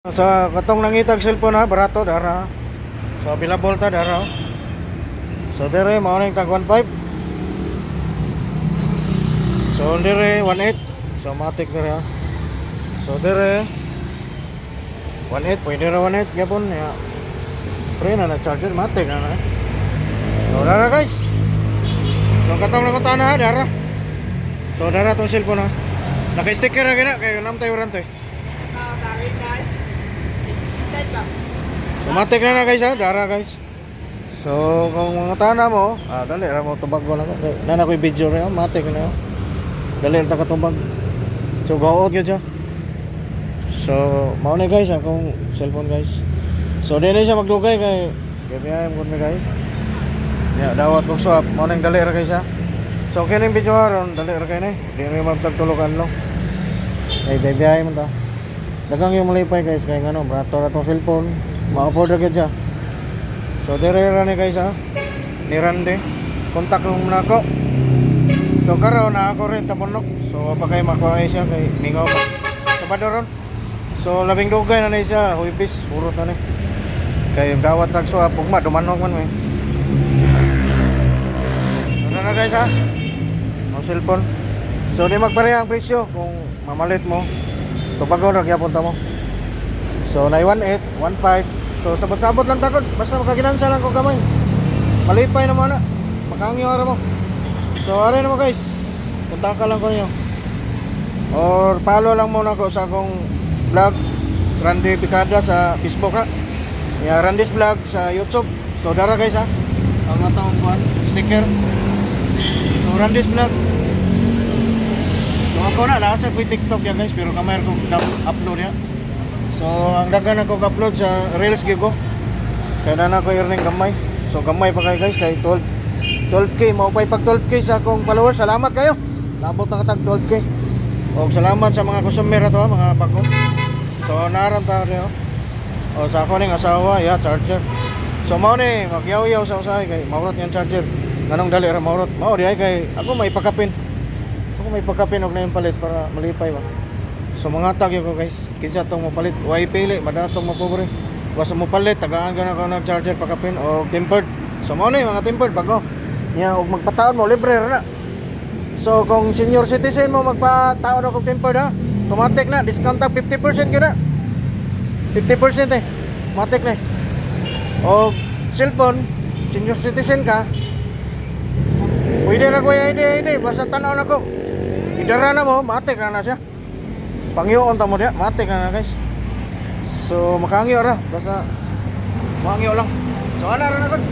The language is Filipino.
Sa katong nangitag cellphone ha, barato dara. So available ta dara. So dire mao ning tag 1.5. So dire 1.8. So matik dire ha. So dire 1.8 pwede ra 1.8 gyapon ya. Pre na charger matik na. So dara guys. So katong nangutan ha dara. So dara tong cellphone ha. Naka-sticker na gina kay nam tayo ran to. So matik na guys ha, dara guys. So kung mga tana mo, dali ra mo tubag ko na ko. Na ko'y video ra, matik na. Dali ra ta katubag. So go out gyud siya. So mao na guys akong cellphone guys. So dinay siya magdugay kay gabiyay mo guys. Ya dawat kog swap, mao nang dali ra guys ha. So kining video ron dali ra kay ni. Di may magtagtulukan lo. Kay bibiyay mo ta. Dagang yung malipay guys kay ngano, barato ra tong cellphone. Ma-afford ra gyud siya. So dire ra ni guys ha. Ni Rande. Kontak mo na ako. So karon na ako rin tamonok. So pa kay makuha siya kay mingaw pa. Sabado ron. So labing dugay na ni siya, huipis, urot na ni. Kay dawat tag so apog ma dumanok man mo. Ano na guys ha? Ang cellphone. So di magpareha ang presyo kung mamalit mo. Tubagon ra gyapon ta mo. So na 1.8, 1.5. So sabot-sabot lang takod, basta makaginansya lang ko gamay. Malipay na mo na. Makangyo ra mo. So are na mo guys. Kontak lang ko niyo. Or follow lang muna ko sa akong vlog Randy Picada sa Facebook ha. Ya Randy's Vlog sa YouTube. So dara guys ha. Ang atong kuan sticker. So Randy's Vlog. So ako na nasa ko TikTok ya guys pero kamay ko upload ya. So ang daghan ako upload sa Reels gyud ko. Kaya na ko earning gamay. So gamay pa kayo guys kay 12k mo pay pag 12k sa akong followers. Salamat kayo. Nabot na katag 12k. O salamat sa mga customer ato mga bago. So naran ta rin o sa ako ning asawa ya charger. So mao ni magyaw-yaw sa usahay kay maurot yang charger. Nganong dali ra maurot. Mao di ay kay ako may pakapin. Ako may pakapin og na yung palit para malipay ba. So mga tag ko guys, kinsa tong mo palit. Way pili madatong mo pobre. Basta mo palit tagaan ka na ko nag charger pakapin o tempered. So mao ni mga tempered bago. Nya og magpataon mo libre ra na. So kung senior citizen mo magpataon og tempered ha. Automatic na discount tag 50% gyud na. 50% eh. Automatic na. O cellphone, senior citizen ka. Pwede ra ko ID basta tanaw na ko. Idara na mo, matik na siya. Pangyoon ta mo diha, matik na guys. So makangyo ra basta mangyo lang. So ana ra na gud.